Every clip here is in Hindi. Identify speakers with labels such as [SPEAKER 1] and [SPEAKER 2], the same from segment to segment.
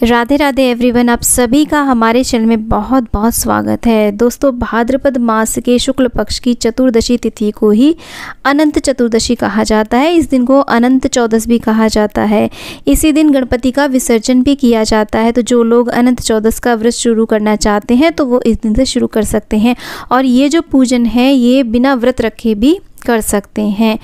[SPEAKER 1] राधे राधे एवरीवन, आप सभी का हमारे चैनल में बहुत बहुत स्वागत है। दोस्तों, भाद्रपद मास के शुक्ल पक्ष की चतुर्दशी तिथि को ही अनंत चतुर्दशी कहा जाता है। इस दिन को अनंत चौदस भी कहा जाता है। इसी दिन गणपति का विसर्जन भी किया जाता है। तो जो लोग अनंत चौदस का व्रत शुरू करना चाहते हैं तो वो इस दिन से शुरू कर सकते हैं। और ये जो पूजन है ये बिना व्रत रखे भी कर सकते हैं।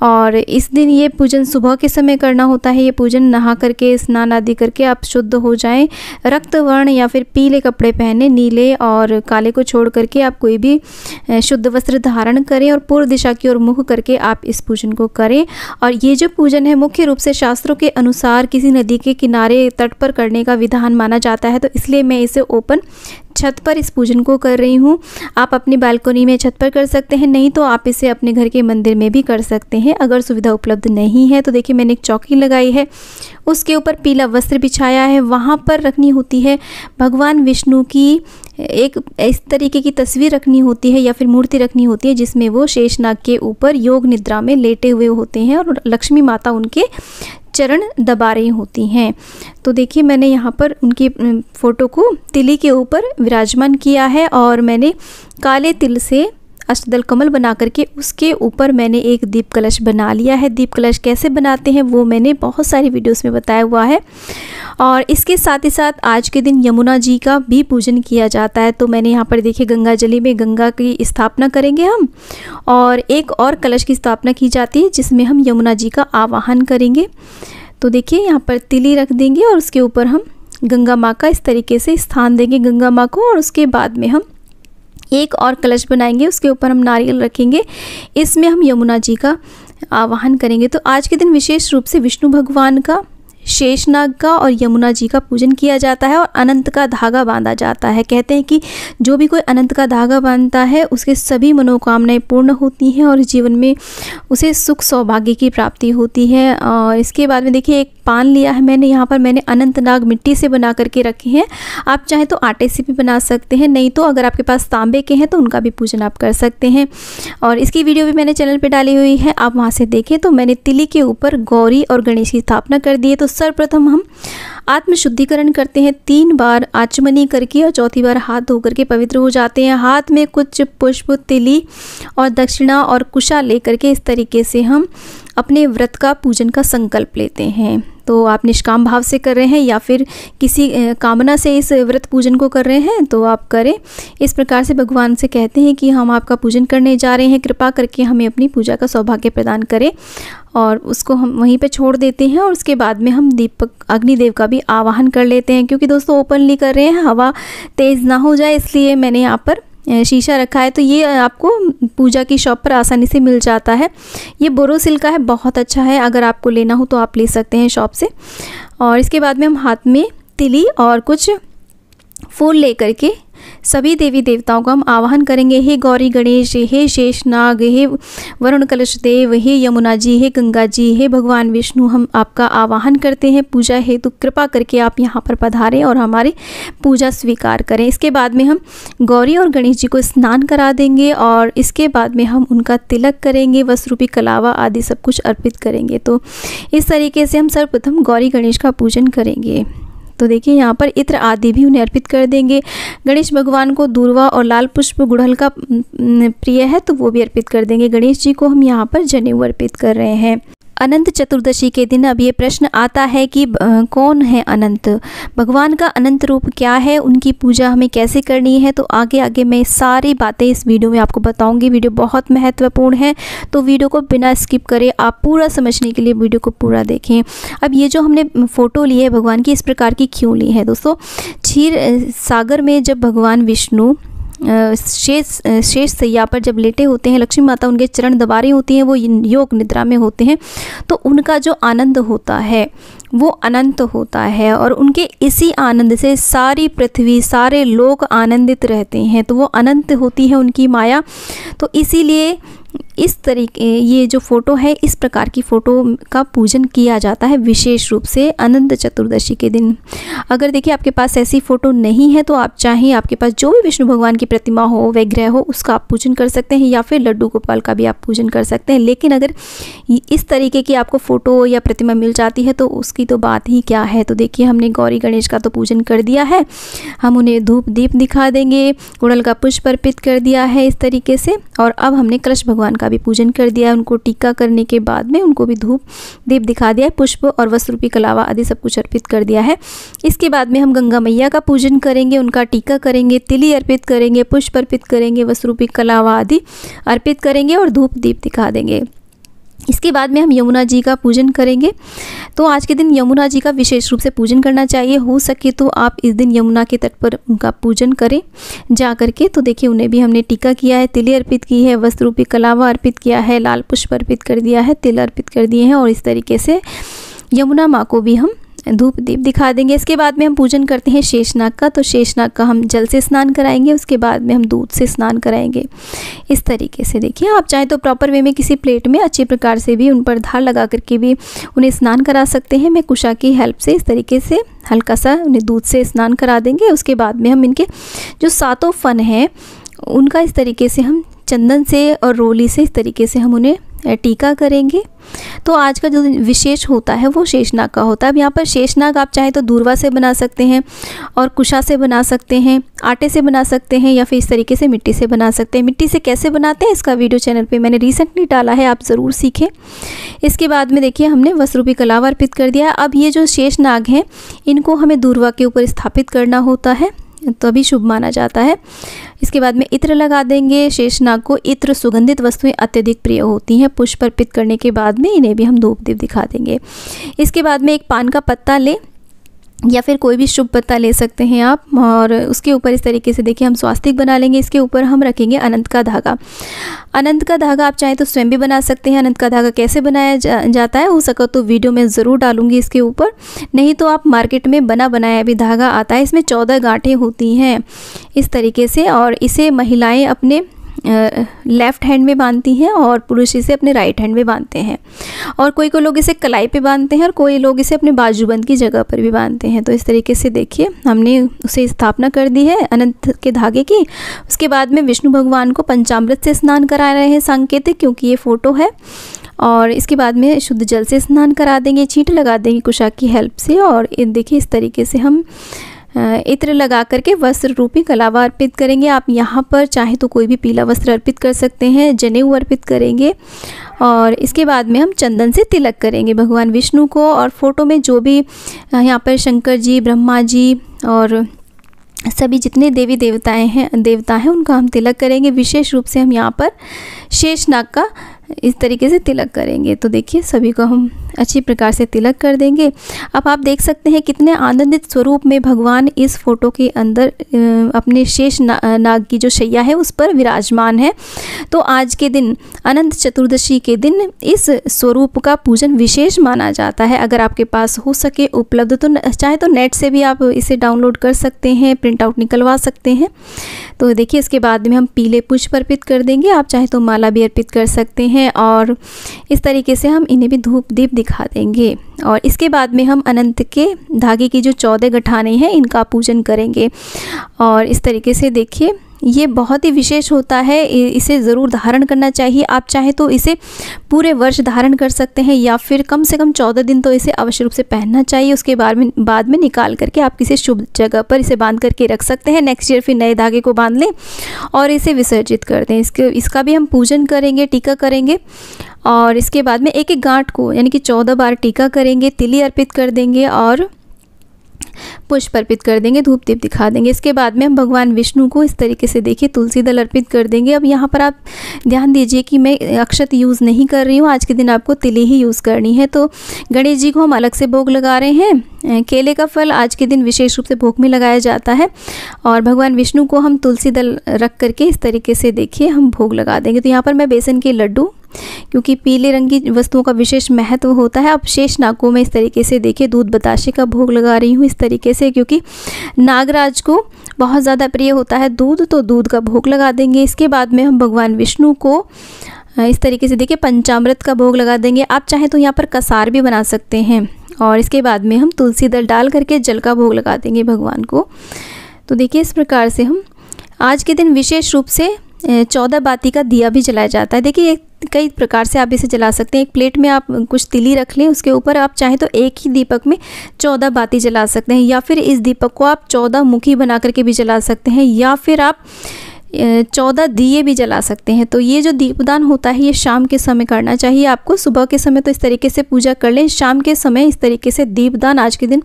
[SPEAKER 1] और इस दिन ये पूजन सुबह के समय करना होता है। ये पूजन नहा करके स्नान आदि करके आप शुद्ध हो जाएं। रक्त वर्ण या फिर पीले कपड़े पहने, नीले और काले को छोड़ करके आप कोई भी शुद्ध वस्त्र धारण करें और पूर्व दिशा की ओर मुख करके आप इस पूजन को करें। और ये जो पूजन है मुख्य रूप से शास्त्रों के अनुसार किसी नदी के किनारे तट पर करने का विधान माना जाता है। तो इसलिए मैं इसे ओपन छत पर इस पूजन को कर रही हूँ। आप अपनी बालकनी में छत पर कर सकते हैं, नहीं तो आप इसे अपने घर के मंदिर में भी कर सकते हैं अगर सुविधा उपलब्ध नहीं है। तो देखिए, मैंने एक चौकी लगाई है, उसके ऊपर पीला वस्त्र बिछाया है। वहाँ पर रखनी होती है भगवान विष्णु की एक इस तरीके की तस्वीर रखनी होती है या फिर मूर्ति रखनी होती है जिसमें वो शेषनाग के ऊपर योग निद्रा में लेटे हुए होते हैं और लक्ष्मी माता उनके चरण दबा रही होती हैं। तो देखिए, मैंने यहाँ पर उनकी फ़ोटो को तिली के ऊपर विराजमान किया है और मैंने काले तिल से अष्टदल कमल बना करके उसके ऊपर मैंने एक दीप कलश बना लिया है। दीप कलश कैसे बनाते हैं वो मैंने बहुत सारी वीडियोस में बताया हुआ है। और इसके साथ ही साथ आज के दिन यमुना जी का भी पूजन किया जाता है। तो मैंने यहाँ पर देखिए, गंगा जली में गंगा की स्थापना करेंगे हम, और एक और कलश की स्थापना की जाती है जिसमें हम यमुना जी का आवाहन करेंगे। तो देखिए, यहाँ पर तिली रख देंगे और उसके ऊपर हम गंगा माँ का इस तरीके से स्थान देंगे गंगा माँ को। और उसके बाद में हम एक और कलश बनाएंगे, उसके ऊपर हम नारियल रखेंगे, इसमें हम यमुना जी का आवाहन करेंगे। तो आज के दिन विशेष रूप से विष्णु भगवान का, शेषनाग का और यमुना जी का पूजन किया जाता है और अनंत का धागा बांधा जाता है। कहते हैं कि जो भी कोई अनंत का धागा बांधता है उसके सभी मनोकामनाएं पूर्ण होती हैं और जीवन में उसे सुख सौभाग्य की प्राप्ति होती है। और इसके बाद में देखिए, एक पान लिया है मैंने, यहाँ पर मैंने अनंतनाग मिट्टी से बना करके रखे हैं। आप चाहे तो आटे से भी बना सकते हैं, नहीं तो अगर आपके पास तांबे के हैं तो उनका भी पूजन आप कर सकते हैं। और इसकी वीडियो भी मैंने चैनल पे डाली हुई है, आप वहाँ से देखें। तो मैंने तिली के ऊपर गौरी और गणेश की स्थापना कर दी है। तो सर्वप्रथम हम आत्म शुद्धिकरण करते हैं 3 बार आचमनी करके, और चौथी बार हाथ धो करके पवित्र हो जाते हैं। हाथ में कुछ पुष्प, तिली और दक्षिणा और कुशा लेकर के इस तरीके से हम अपने व्रत का पूजन का संकल्प लेते हैं। तो आप निष्काम भाव से कर रहे हैं या फिर किसी कामना से इस व्रत पूजन को कर रहे हैं तो आप करें। इस प्रकार से भगवान से कहते हैं कि हम आपका पूजन करने जा रहे हैं, कृपा करके हमें अपनी पूजा का सौभाग्य प्रदान करें। और उसको हम वहीं पे छोड़ देते हैं और उसके बाद में हम दीपक अग्निदेव का भी आवाहन कर लेते हैं। क्योंकि दोस्तों ओपनली कर रहे हैं, हवा तेज़ ना हो जाए, इसलिए मैंने यहाँ पर शीशा रखा है। तो ये आपको पूजा की शॉप पर आसानी से मिल जाता है। ये बोरोसिल का है, बहुत अच्छा है। अगर आपको लेना हो तो आप ले सकते हैं शॉप से। और इसके बाद में हम हाथ में तिली और कुछ फूल लेकर के सभी देवी देवताओं का हम आवाहन करेंगे। हे गौरी गणेश, हे शेषनाग, हे वरुण कलश देव, हे यमुना जी, हे गंगा जी, हे भगवान विष्णु, हम आपका आवाहन करते हैं पूजा हेतु। कृपा करके आप यहाँ पर पधारें और हमारी पूजा स्वीकार करें। इसके बाद में हम गौरी और गणेश जी को स्नान करा देंगे और इसके बाद में हम उनका तिलक करेंगे, वस्त्र रूपी कलावा आदि सब कुछ अर्पित करेंगे। तो इस तरीके से हम सर्वप्रथम गौरी गणेश का पूजन करेंगे। तो देखिए, यहाँ पर इत्र आदि भी उन्हें अर्पित कर देंगे। गणेश भगवान को दूर्वा और लाल पुष्प गुड़हल का प्रिय है तो वो भी अर्पित कर देंगे। गणेश जी को हम यहाँ पर जनेऊ अर्पित कर रहे हैं। अनंत चतुर्दशी के दिन अब ये प्रश्न आता है कि कौन है अनंत, भगवान का अनंत रूप क्या है, उनकी पूजा हमें कैसे करनी है। तो आगे आगे मैं सारी बातें इस वीडियो में आपको बताऊंगी। वीडियो बहुत महत्वपूर्ण है, तो वीडियो को बिना स्किप करे आप पूरा समझने के लिए वीडियो को पूरा देखें। अब ये जो हमने फ़ोटो ली है भगवान की, इस प्रकार की क्यों ली है दोस्तों? क्षीर सागर में जब भगवान विष्णु शेष सैया पर जब लेटे होते हैं, लक्ष्मी माता उनके चरण दबा रही होती हैं, वो योग निद्रा में होते हैं, तो उनका जो आनंद होता है वो अनंत होता है और उनके इसी आनंद से सारी पृथ्वी, सारे लोग आनंदित रहते हैं। तो वो अनंत होती है उनकी माया। तो इसीलिए इस तरीके ये जो फ़ोटो है, इस प्रकार की फ़ोटो का पूजन किया जाता है विशेष रूप से अनंत चतुर्दशी के दिन। अगर देखिए आपके पास ऐसी फ़ोटो नहीं है तो आप चाहें, आपके पास जो भी विष्णु भगवान की प्रतिमा हो, विग्रह हो, उसका आप पूजन कर सकते हैं, या फिर लड्डू गोपाल का भी आप पूजन कर सकते हैं। लेकिन अगर इस तरीके की आपको फ़ोटो या प्रतिमा मिल जाती है तो उसकी तो बात ही क्या है। तो देखिए हमने गौरी गणेश का तो पूजन कर दिया है, हम उन्हें धूप दीप दिखा देंगे, गुड़हल का पुष्प अर्पित कर दिया है इस तरीके से। और अब हमने कलश भगवान का भी पूजन कर दिया है, उनको टीका करने के बाद में उनको भी धूप दीप दिखा दिया है, पुष्प और वस्त्र रूपी कलावा आदि सब कुछ अर्पित कर दिया है। इसके बाद में हम गंगा मैया का पूजन करेंगे, उनका टीका करेंगे, तिली अर्पित करेंगे, पुष्प अर्पित करेंगे, वस्त्र रूपी कलावा आदि अर्पित करेंगे और धूप दीप दिखा देंगे। इसके बाद में हम यमुना जी का पूजन करेंगे। तो आज के दिन यमुना जी का विशेष रूप से पूजन करना चाहिए। हो सके तो आप इस दिन यमुना के तट पर उनका पूजन करें जा करके। तो देखिए उन्हें भी हमने टीका किया है, तिली अर्पित की है, वस्त्र रूपी कलावा अर्पित किया है, लाल पुष्प अर्पित कर दिया है, तिल अर्पित कर दिए हैं और इस तरीके से यमुना माँ को भी हम धूप दीप दिखा देंगे। इसके बाद में हम पूजन करते हैं शेषनाग का। तो शेषनाग का हम जल से स्नान कराएंगे, उसके बाद में हम दूध से स्नान कराएंगे इस तरीके से। देखिए आप चाहे तो प्रॉपर वे में किसी प्लेट में अच्छे प्रकार से भी उन पर धार लगा करके भी उन्हें स्नान करा सकते हैं। मैं कुशा की हेल्प से इस तरीके से हल्का सा उन्हें दूध से स्नान करा देंगे। उसके बाद में हम इनके जो 7 फन हैं उनका इस तरीके से हम चंदन से और रोली से इस तरीके से हम उन्हें टीका करेंगे। तो आज का जो विशेष होता है वो शेषनाग का होता है। अब यहाँ पर शेषनाग आप चाहे तो दूर्वा से बना सकते हैं और कुशा से बना सकते हैं, आटे से बना सकते हैं, या फिर इस तरीके से मिट्टी से बना सकते हैं। मिट्टी से कैसे बनाते हैं इसका वीडियो चैनल पे मैंने रिसेंटली डाला है, आप ज़रूर सीखें। इसके बाद में देखिए हमने वस्त्र रूपी कलावा अर्पित कर दिया। अब ये जो शेषनाग हैं इनको हमें दूर्वा के ऊपर स्थापित करना होता है, तभी शुभ माना जाता है। इसके बाद में इत्र लगा देंगे। शेषनाग को इत्र सुगंधित वस्तुएं अत्यधिक प्रिय होती हैं। पुष्प अर्पित करने के बाद में इन्हें भी हम धूप दीप दिखा देंगे। इसके बाद में एक पान का पत्ता लें या फिर कोई भी शुभ पत्ता ले सकते हैं आप, और उसके ऊपर इस तरीके से देखिए हम स्वास्तिक बना लेंगे। इसके ऊपर हम रखेंगे अनंत का धागा। अनंत का धागा आप चाहे तो स्वयं भी बना सकते हैं। अनंत का धागा कैसे बनाया जाता है हो सका तो वीडियो में ज़रूर डालूंगी इसके ऊपर, नहीं तो आप मार्केट में बना बनाया भी धागा आता है। इसमें 14 गांठें होती हैं इस तरीके से, और इसे महिलाएं अपने लेफ़्ट हैंड में बांधती हैं और पुरुष इसे अपने राइट हैंड में बांधते हैं। और कोई लोग इसे कलाई पे बांधते हैं और कोई लोग इसे अपने बाजूबंद की जगह पर भी बांधते हैं। तो इस तरीके से देखिए हमने उसे स्थापना कर दी है अनंत के धागे की। उसके बाद में विष्णु भगवान को पंचामृत से स्नान करा रहे हैं सांकेतिक, क्योंकि ये फ़ोटो है। और इसके बाद में शुद्ध जल से स्नान करा देंगे, छींट लगा देंगे कुशा की हेल्प से। और देखिए इस तरीके से हम इत्र लगा करके वस्त्र रूपी कलावा अर्पित करेंगे। आप यहाँ पर चाहे तो कोई भी पीला वस्त्र अर्पित कर सकते हैं, जनेऊ अर्पित करेंगे। और इसके बाद में हम चंदन से तिलक करेंगे भगवान विष्णु को। और फोटो में जो भी यहाँ पर शंकर जी, ब्रह्मा जी और सभी जितने देवी देवता हैं उनका हम तिलक करेंगे। विशेष रूप से हम यहाँ पर शेषनाग का इस तरीके से तिलक करेंगे। तो देखिए सभी को हम अच्छी प्रकार से तिलक कर देंगे। अब आप देख सकते हैं कितने आनंदित स्वरूप में भगवान इस फोटो के अंदर अपने शेष नाग की जो शैया है उस पर विराजमान है। तो आज के दिन अनंत चतुर्दशी के दिन इस स्वरूप का पूजन विशेष माना जाता है। अगर आपके पास हो सके उपलब्ध तो चाहे तो नेट से भी आप इसे डाउनलोड कर सकते हैं, प्रिंट आउट निकलवा सकते हैं। तो देखिए इसके बाद में हम पीले पुष्प अर्पित कर देंगे। आप चाहे तो माला भी अर्पित कर सकते हैं और इस तरीके से हम इन्हें भी धूप दीप दिखा देंगे। और इसके बाद में हम अनंत के धागे की जो 14 गठाने हैं इनका पूजन करेंगे। और इस तरीके से देखिए ये बहुत ही विशेष होता है, इसे ज़रूर धारण करना चाहिए। आप चाहे तो इसे पूरे वर्ष धारण कर सकते हैं या फिर कम से कम 14 दिन तो इसे अवश्य रूप से पहनना चाहिए। उसके बाद में निकाल करके आप किसी शुभ जगह पर इसे बांध करके रख सकते हैं। नेक्स्ट ईयर फिर नए धागे को बांध लें और इसे विसर्जित कर दें। इसका भी हम पूजन करेंगे, टीका करेंगे। और इसके बाद में एक एक गांठ को यानी कि 14 बार टीका करेंगे, तिली अर्पित कर देंगे और पुष्प अर्पित कर देंगे, धूप दीप दिखा देंगे। इसके बाद में हम भगवान विष्णु को इस तरीके से देखिए तुलसी दल अर्पित कर देंगे। अब यहाँ पर आप ध्यान दीजिए कि मैं अक्षत यूज़ नहीं कर रही हूँ, आज के दिन आपको तिली ही यूज़ करनी है। तो गणेश जी को हम अलग से भोग लगा रहे हैं। केले का फल आज के दिन विशेष रूप से भोग में लगाया जाता है और भगवान विष्णु को हम तुलसी दल रख करके इस तरीके से देखिए हम भोग लगा देंगे। तो यहाँ पर मैं बेसन के लड्डू, क्योंकि पीले रंग की वस्तुओं का विशेष महत्व होता है। अब शेष नाग को मैं इस तरीके से देखिए दूध बताशे का भोग लगा रही हूँ इस तरीके से, क्योंकि नागराज को बहुत ज़्यादा प्रिय होता है दूध, तो दूध का भोग लगा देंगे। इसके बाद में हम भगवान विष्णु को इस तरीके से देखिए पंचामृत का भोग लगा देंगे। आप चाहें तो यहाँ पर कसार भी बना सकते हैं। और इसके बाद में हम तुलसी दल डाल करके जल का भोग लगा देंगे भगवान को। तो देखिए इस प्रकार से हम आज के दिन विशेष रूप से 14 बाती का दिया भी जलाया जाता है। देखिए कई प्रकार से आप इसे जला सकते हैं। एक प्लेट में आप कुछ तिली रख लें, उसके ऊपर आप चाहें तो एक ही दीपक में 14 बाती जला सकते हैं, या फिर इस दीपक को आप 14 मुखी बना करके भी जला सकते हैं, या फिर आप 14 दिए भी जला सकते हैं। तो ये जो दीपदान होता है ये शाम के समय करना चाहिए आपको। सुबह के समय तो इस तरीके से पूजा कर लें, शाम के समय इस तरीके से दीपदान आज के दिन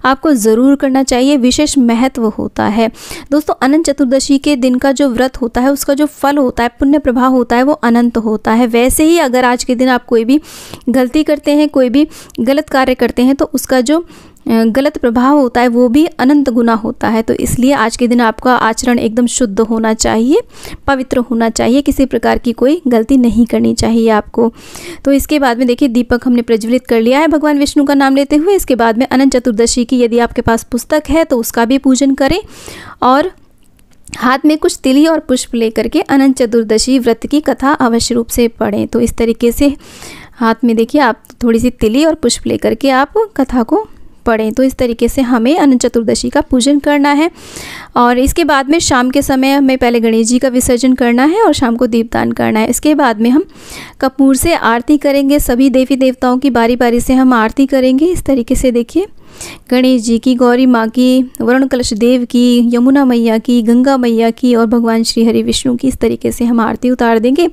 [SPEAKER 1] आपको ज़रूर करना चाहिए, विशेष महत्व होता है। दोस्तों अनंत चतुर्दशी के दिन का जो व्रत होता है उसका जो फल होता है, पुण्य प्रभाव होता है, वो अनंत होता है। वैसे ही अगर आज के दिन आप कोई भी गलती करते हैं, कोई भी गलत कार्य करते हैं, तो उसका जो गलत प्रभाव होता है वो भी अनंत गुना होता है। तो इसलिए आज के दिन आपका आचरण एकदम शुद्ध होना चाहिए, पवित्र होना चाहिए, किसी प्रकार की कोई गलती नहीं करनी चाहिए आपको। तो इसके बाद में देखिए दीपक हमने प्रज्वलित कर लिया है भगवान विष्णु का नाम लेते हुए। इसके बाद में अनंत चतुर्दशी की यदि आपके पास पुस्तक है तो उसका भी पूजन करें, और हाथ में कुछ तिली और पुष्प लेकर के अनंत चतुर्दशी व्रत की कथा अवश्य रूप से पढ़ें। तो इस तरीके से हाथ में देखिए आप थोड़ी सी तिली और पुष्प लेकर के आप कथा को पढ़ें। तो इस तरीके से हमें अनंत चतुर्दशी का पूजन करना है। और इसके बाद में शाम के समय हमें पहले गणेश जी का विसर्जन करना है और शाम को दीपदान करना है। इसके बाद में हम कपूर से आरती करेंगे। सभी देवी देवताओं की बारी बारी से हम आरती करेंगे। इस तरीके से देखिए गणेश जी की, गौरी माँ की, वरुण कलश देव की, यमुना मैया की, गंगा मैया की और भगवान श्री हरि विष्णु की, इस तरीके से हम आरती उतार देंगे।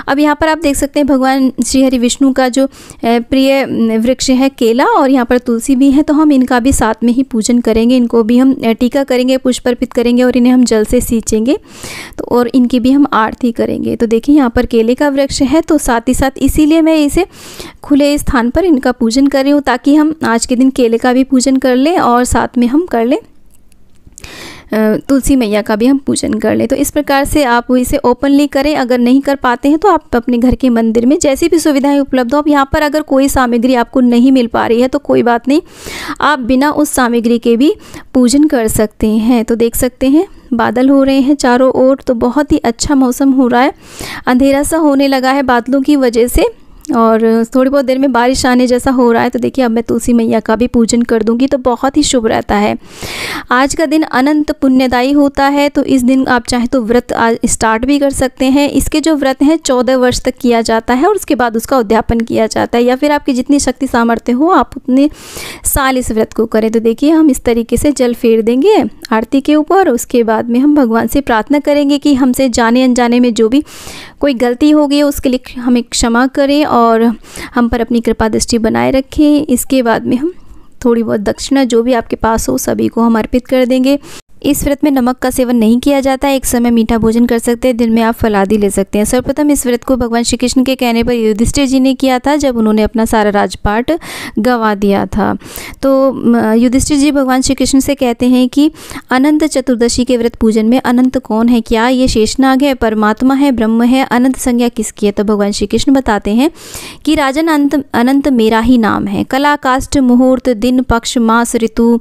[SPEAKER 1] अब यहाँ पर आप देख सकते हैं भगवान श्री हरि विष्णु का जो प्रिय वृक्ष है केला, और यहाँ पर तुलसी भी है, तो हम इनका भी साथ में ही पूजन करेंगे। इनको भी हम टीका करेंगे, पुष्प अर्पित करेंगे और इन्हें हम जल से सींचेंगे, तो और इनकी भी हम आरती करेंगे। तो देखिए यहाँ पर केले का वृक्ष है, तो साथ ही साथ इसीलिए मैं इसे खुले स्थान पर इनका पूजन कर रही हूँ, ताकि हम आज के दिन केले का भी पूजन कर लें और साथ में हम कर लें तुलसी मैया का भी हम पूजन कर लें। तो इस प्रकार से आप इसे ओपनली करें। अगर नहीं कर पाते हैं तो आप अपने घर के मंदिर में जैसी भी सुविधाएं उपलब्ध हो। अब यहाँ पर अगर कोई सामग्री आपको नहीं मिल पा रही है तो कोई बात नहीं, आप बिना उस सामग्री के भी पूजन कर सकते हैं। तो देख सकते हैं बादल हो रहे हैं चारों ओर, तो बहुत ही अच्छा मौसम हो रहा है। अंधेरा सा होने लगा है बादलों की वजह से, और थोड़ी बहुत देर में बारिश आने जैसा हो रहा है। तो देखिए अब मैं तुलसी मैया का भी पूजन कर दूंगी, तो बहुत ही शुभ रहता है। आज का दिन अनंत पुण्यदायी होता है, तो इस दिन आप चाहे तो व्रत आज स्टार्ट भी कर सकते हैं। इसके जो व्रत हैं 14 वर्ष तक किया जाता है और उसके बाद उसका उद्यापन किया जाता है, या फिर आपकी जितनी शक्ति सामर्थ्य हो आप उतने साल इस व्रत को करें। तो देखिए हम इस तरीके से जल फेर देंगे आरती के ऊपर। उसके बाद में हम भगवान से प्रार्थना करेंगे कि हमसे जाने अनजाने में जो भी कोई गलती हो गई है उसके लिए हमें क्षमा करें और हम पर अपनी कृपा दृष्टि बनाए रखें। इसके बाद में हम थोड़ी बहुत दक्षिणा जो भी आपके पास हो सभी को हम अर्पित कर देंगे। इस व्रत में नमक का सेवन नहीं किया जाता है। एक समय मीठा भोजन कर सकते हैं, दिन में आप फलादी ले सकते हैं। सर्वप्रथम इस व्रत को भगवान श्री कृष्ण के कहने पर युधिष्ठिर जी ने किया था, जब उन्होंने अपना सारा राजपाट गंवा दिया था। तो युधिष्ठिर जी भगवान श्री कृष्ण से कहते हैं कि अनंत चतुर्दशी के व्रत पूजन में अनंत कौन है? क्या ये शेषनाग है, परमात्मा है, ब्रह्म है? अनंत संज्ञा किसकी है? तो भगवान श्री कृष्ण बताते हैं कि राजन अनंत मेरा ही नाम है। कला, काष्ठ, मुहूर्त, दिन, पक्ष, मास, ऋतु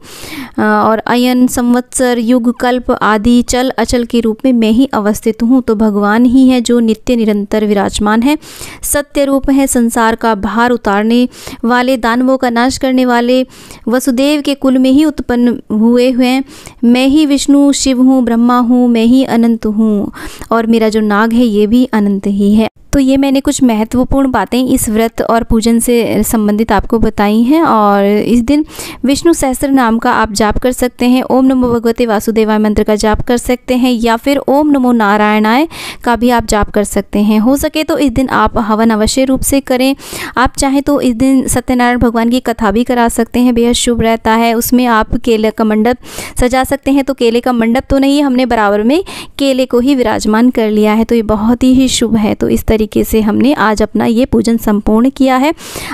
[SPEAKER 1] और अयन, संवत्सर, युग, कल्प आदि चल अचल के रूप में मैं ही अवस्थित हूँ। तो भगवान ही है जो नित्य निरंतर विराजमान है, सत्य रूप है, संसार का भार उतारने वाले, दानवों का नाश करने वाले, वसुदेव के कुल में ही उत्पन्न हुए हैं। मैं ही विष्णु शिव हूँ, ब्रह्मा हूँ, मैं ही अनंत हूँ, और मेरा जो नाग है ये भी अनंत ही है। तो ये मैंने कुछ महत्वपूर्ण बातें इस व्रत और पूजन से संबंधित आपको बताई हैं। और इस दिन विष्णु सहस्त्र नाम का आप जाप कर सकते हैं, ओम नमो भगवते वासुदेवाय मंत्र का जाप कर सकते हैं, या फिर ओम नमो नारायणाय का भी आप जाप कर सकते हैं। हो सके तो इस दिन आप हवन अवश्य रूप से करें। आप चाहें तो इस दिन सत्यनारायण भगवान की कथा भी करा सकते हैं, बेहद शुभ रहता है। उसमें आप केले का मंडप सजा सकते हैं। तो केले का मंडप तो नहीं, हमने बराबर में केले को ही विराजमान कर लिया है, तो ये बहुत ही शुभ है। तो इस तरीके से हमने आज अपना ये पूजन संपूर्ण किया है।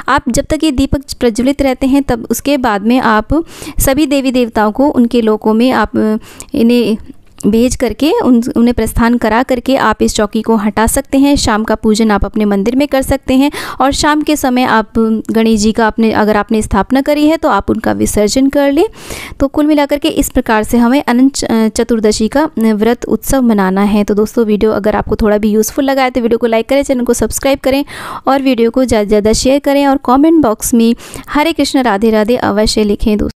[SPEAKER 1] आप जब तक ये दीपक प्रज्वलित रहते हैं तब उसके बाद में आप सभी देवी देवताओं को उनके लोकों में आप इन्हें भेज करके उन्हें प्रस्थान करा करके आप इस चौकी को हटा सकते हैं। शाम का पूजन आप अपने मंदिर में कर सकते हैं और शाम के समय आप गणेश जी का अगर आपने स्थापना करी है तो आप उनका विसर्जन कर लें। तो कुल मिलाकर के इस प्रकार से हमें अनंत चतुर्दशी का व्रत उत्सव मनाना है। तो दोस्तों वीडियो अगर आपको थोड़ा भी यूज़फुल लगा है तो वीडियो को लाइक करें, चैनल को सब्सक्राइब करें और वीडियो को ज़्यादा से ज़्यादा शेयर करें और कमेंट बॉक्स में हरे कृष्ण राधे राधे अवश्य लिखें दोस्तों।